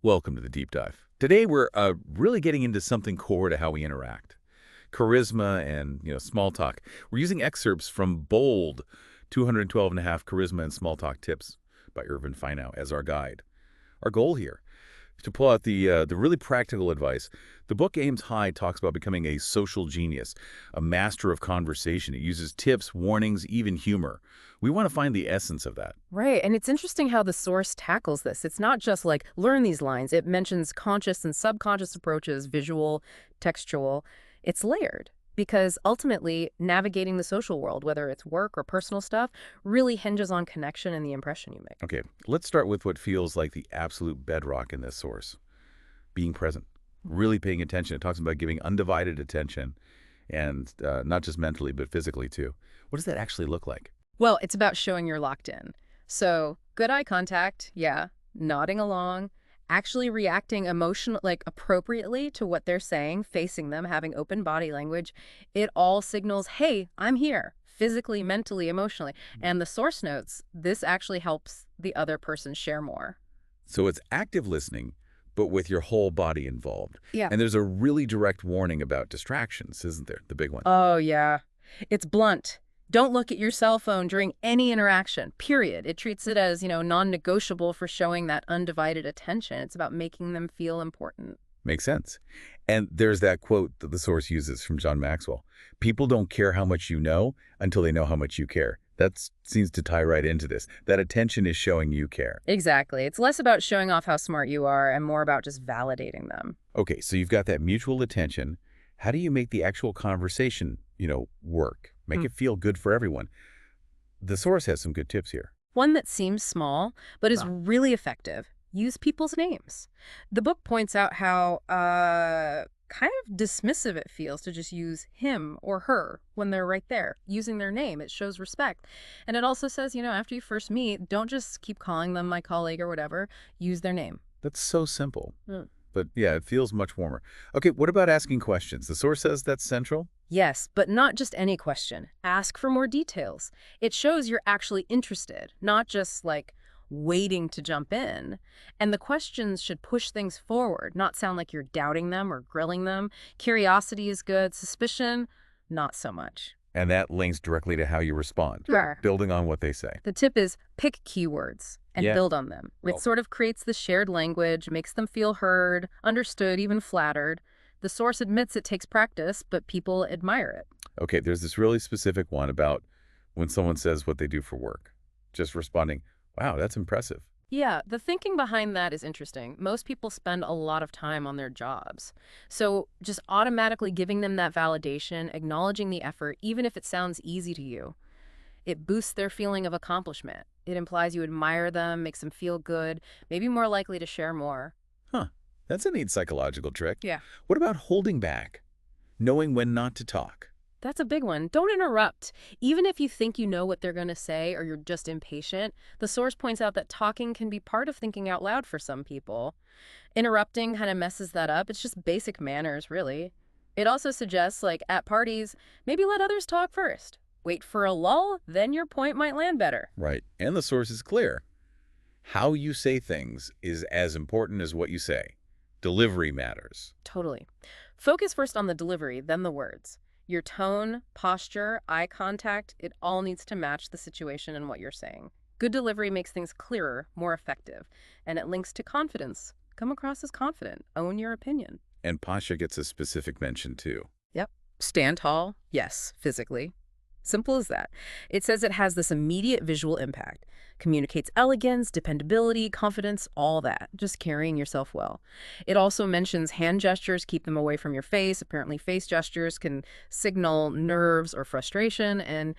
Welcome to the deep dive. Today we're really getting into something core to how we interact. Charisma and, small talk. We're using excerpts from Bold 212 and a half Charisma and Small Talk Tips by Irvin Finow as our guide. Our goal here is to pull out the really practical advice. The book aims high, talks about becoming a social genius, a master of conversation. It uses tips, warnings, even humor. We want to find the essence of that. Right, and it's interesting how the source tackles this. It's not just like, learn these lines. It mentions conscious and subconscious approaches, visual, textual. It's layered because ultimately navigating the social world, whether it's work or personal stuff, really hinges on connection and the impression you make. Okay, let's start with what feels like the absolute bedrock in this source, being present, really paying attention. It talks about giving undivided attention and not just mentally, but physically too. What does that actually look like? Well, it's about showing you're locked in. So good eye contact, yeah, nodding along, actually reacting like appropriately to what they're saying, facing them, having open body language. It all signals, hey, I'm here, physically, mentally, emotionally. And the source notes, this actually helps the other person share more. So it's active listening, but with your whole body involved. Yeah. And there's a really direct warning about distractions, isn't there? The big one. Oh, yeah. It's blunt. Don't look at your cell phone during any interaction, period. It treats it as, non-negotiable for showing that undivided attention. It's about making them feel important. Makes sense. And there's that quote that the source uses from John Maxwell. People don't care how much you know until they know how much you care. That seems to tie right into this. That attention is showing you care. Exactly. It's less about showing off how smart you are and more about just validating them. Okay, so you've got that mutual attention. How do you make the actual conversation, work? Make it feel good for everyone. The source has some good tips here. One that seems small, but is really effective. Use people's names. The book points out how kind of dismissive it feels to just use him or her when they're right there. Using their name, it shows respect. And it also says, after you first meet, don't just keep calling them my colleague or whatever. Use their name. That's so simple. But yeah, it feels much warmer. Okay, what about asking questions? The source says that's central? Yes, but not just any question. Ask for more details. It shows you're actually interested, not just like waiting to jump in. And the questions should push things forward, not sound like you're doubting them or grilling them. Curiosity is good. Suspicion, not so much. And that links directly to how you respond, Sure. building on what they say. The tip is pick keywords and build on them. It sort of creates the shared language, makes them feel heard, understood, even flattered. The source admits it takes practice, but people admire it. Okay, there's this really specific one about when someone says what they do for work. Just responding, wow, that's impressive. Yeah, the thinking behind that is interesting. Most people spend a lot of time on their jobs. So just automatically giving them that validation, acknowledging the effort, even if it sounds easy to you, it boosts their feeling of accomplishment. It implies you admire them, makes them feel good, maybe more likely to share more. Huh, that's a neat psychological trick. Yeah. What about holding back? Knowing when not to talk? That's a big one. Don't interrupt. Even if you think you know what they're going to say or you're just impatient, the source points out that talking can be part of thinking out loud for some people. Interrupting kind of messes that up. It's just basic manners, really. It also suggests, like, at parties, maybe let others talk first. Wait for a lull, then your point might land better. Right, and the source is clear. How you say things is as important as what you say. Delivery matters. Totally. Focus first on the delivery, then the words. Your tone, posture, eye contact, it all needs to match the situation and what you're saying. Good delivery makes things clearer, more effective, and it links to confidence. Come across as confident. Own your opinion. And posture gets a specific mention too. Yep. Stand tall, yes, physically. Simple as that. It says it has this immediate visual impact. Communicates elegance, dependability, confidence, all that. Just carrying yourself well. It also mentions hand gestures, keep them away from your face. Apparently face gestures can signal nerves or frustration. And,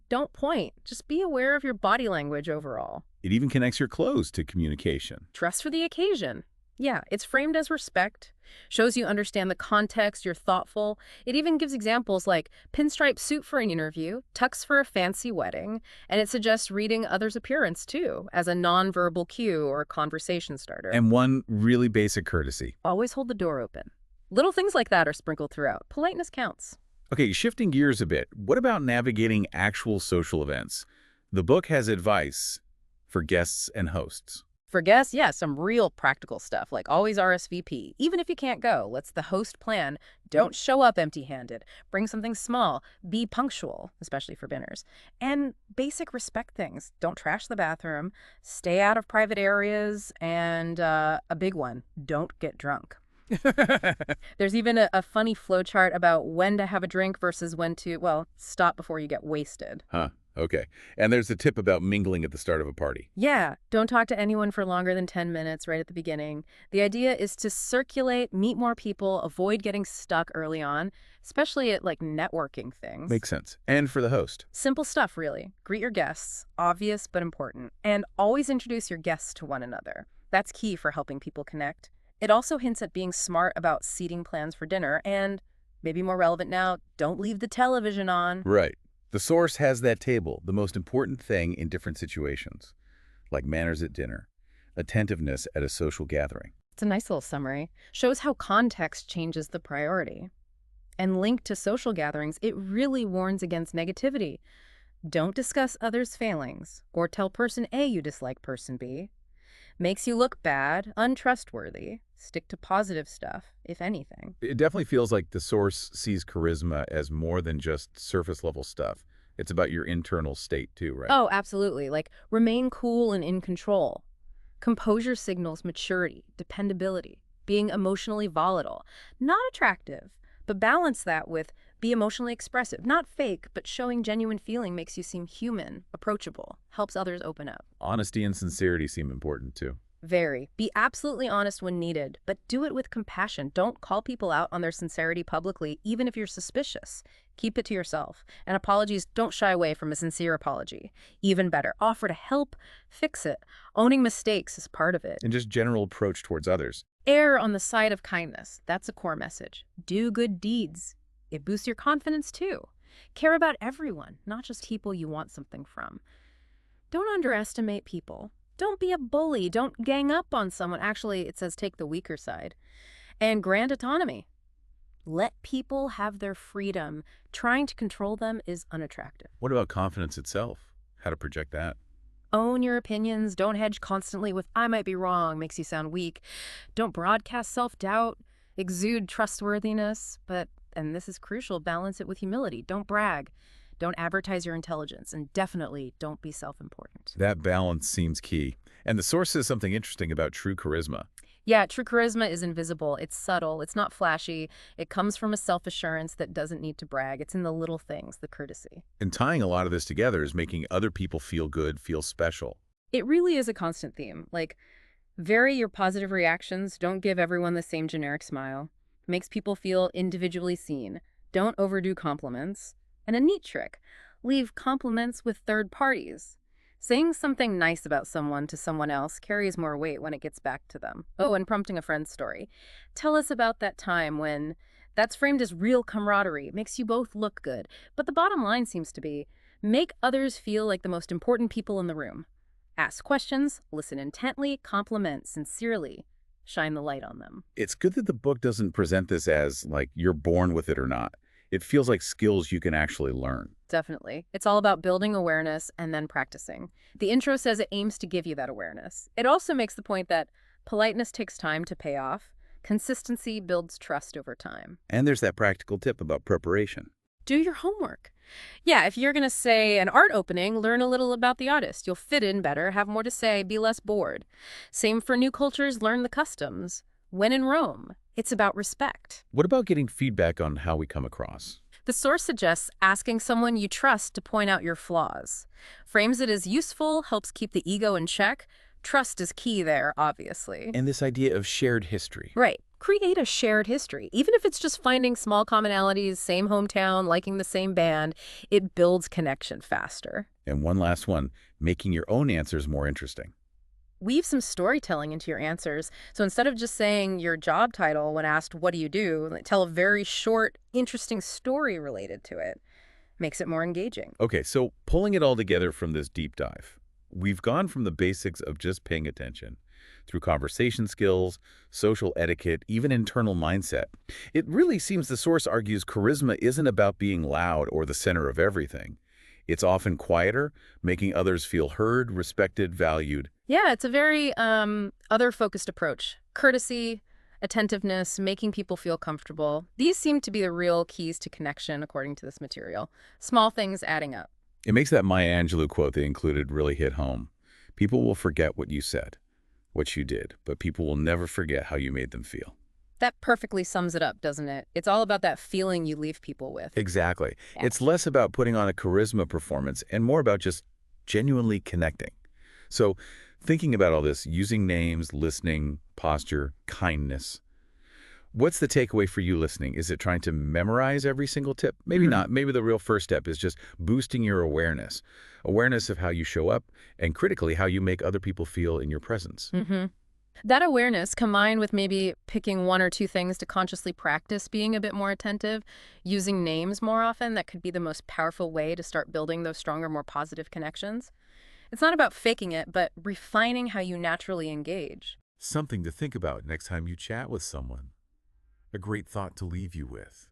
don't point. Just be aware of your body language overall. It even connects your clothes to communication. Dress for the occasion. Yeah, it's framed as respect, shows you understand the context, you're thoughtful. It even gives examples like pinstripe suit for an interview, tux for a fancy wedding, and it suggests reading others' appearance too, as a nonverbal cue or conversation starter. And one really basic courtesy. Always hold the door open. Little things like that are sprinkled throughout. Politeness counts. Okay, shifting gears a bit, what about navigating actual social events? The book has advice for guests and hosts. For guests, yeah, some real practical stuff, like always RSVP. Even if you can't go, let's the host plan. Don't show up empty-handed. Bring something small. Be punctual, especially for dinners. And basic respect things. Don't trash the bathroom. Stay out of private areas. And a big one, don't get drunk. There's even a funny flow chart about when to have a drink versus when to, well, stop before you get wasted. Huh. Okay. And there's a tip about mingling at the start of a party. Yeah, don't talk to anyone for longer than 10 minutes right at the beginning. The idea is to circulate, meet more people, avoid getting stuck early on, especially at like networking things. Makes sense. And for the host. Simple stuff, really. Greet your guests, obvious but important, and always introduce your guests to one another. That's key for helping people connect. It also hints at being smart about seating plans for dinner and, maybe more relevant now, don't leave the television on. Right. The source has that table, the most important thing in different situations, like manners at dinner, attentiveness at a social gathering. It's a nice little summary. Shows how context changes the priority. And linked to social gatherings, it really warns against negativity. Don't discuss others' failings or tell person A you dislike person B. Makes you look bad, untrustworthy. Stick to positive stuff, if anything. It definitely feels like the source sees charisma as more than just surface-level stuff. It's about your internal state, too, right? Oh, absolutely. Like, remain cool and in control. Composure signals maturity, dependability, being emotionally volatile. Not attractive, but balance that with be emotionally expressive. Not fake, but showing genuine feeling makes you seem human, approachable, helps others open up. Honesty and sincerity seem important, too. Very. Be absolutely honest when needed, but do it with compassion. Don't call people out on their sincerity publicly, even if you're suspicious. Keep it to yourself. And apologies, don't shy away from a sincere apology. Even better, offer to help, fix it. Owning mistakes is part of it. And just general approach towards others. Err on the side of kindness. That's a core message. Do good deeds. It boosts your confidence too. Care about everyone, not just people you want something from. Don't underestimate people. Don't be a bully. Don't gang up on someone. Actually, it says take the weaker side. And grant autonomy. Let people have their freedom. Trying to control them is unattractive. What about confidence itself? How to project that? Own your opinions. Don't hedge constantly with I might be wrong. Makes you sound weak. Don't broadcast self-doubt. Exude trustworthiness. But, and this is crucial, balance it with humility. Don't brag. Don't advertise your intelligence, and definitely don't be self-important. That balance seems key. And the source says something interesting about true charisma. Yeah, true charisma is invisible. It's subtle. It's not flashy. It comes from a self-assurance that doesn't need to brag. It's in the little things, the courtesy. And tying a lot of this together is making other people feel good, feel special. It really is a constant theme. Like, vary your positive reactions. Don't give everyone the same generic smile. Makes people feel individually seen. Don't overdo compliments. And a neat trick, leave compliments with third parties. Saying something nice about someone to someone else carries more weight when it gets back to them. Oh, and prompting a friend's story. Tell us about that time when that's framed as real camaraderie. It makes you both look good. But the bottom line seems to be, make others feel like the most important people in the room. Ask questions, listen intently, compliment sincerely. Shine the light on them. It's good that the book doesn't present this as, like, you're born with it or not. It feels like skills you can actually learn. Definitely. It's all about building awareness and then practicing. The intro says it aims to give you that awareness. It also makes the point that politeness takes time to pay off. Consistency builds trust over time. And there's that practical tip about preparation. Do your homework. Yeah, if you're going to say an art opening, learn a little about the artist. You'll fit in better, have more to say, be less bored. Same for new cultures, learn the customs. When in Rome, it's about respect. What about getting feedback on how we come across? The source suggests asking someone you trust to point out your flaws. Frames it as useful, helps keep the ego in check. Trust is key there, obviously. And this idea of shared history. Right. Create a shared history. Even if it's just finding small commonalities, same hometown, liking the same band, it builds connection faster. And one last one, making your own answers more interesting. Weave some storytelling into your answers. So instead of just saying your job title when asked, what do you do? Tell a very short, interesting story related to it. Makes it more engaging. Okay, so pulling it all together from this deep dive, we've gone from the basics of just paying attention through conversation skills, social etiquette, even internal mindset. It really seems the source argues charisma isn't about being loud or the center of everything. It's often quieter, making others feel heard, respected, valued. Yeah, it's a very other-focused approach. Courtesy, attentiveness, making people feel comfortable. These seem to be the real keys to connection, according to this material. Small things adding up. It makes that Maya Angelou quote they included really hit home. People will forget what you said, what you did, but people will never forget how you made them feel. That perfectly sums it up, doesn't it? It's all about that feeling you leave people with. Exactly. Yeah. It's less about putting on a charisma performance and more about just genuinely connecting. So, thinking about all this, using names, listening, posture, kindness, what's the takeaway for you listening? Is it trying to memorize every single tip? Maybe not. Maybe the real first step is just boosting your awareness. Awareness of how you show up and critically how you make other people feel in your presence. Mm-hmm. That awareness, combined with maybe picking one or two things to consciously practice being a bit more attentive, using names more often, that could be the most powerful way to start building those stronger, more positive connections. It's not about faking it, but refining how you naturally engage. Something to think about next time you chat with someone. A great thought to leave you with.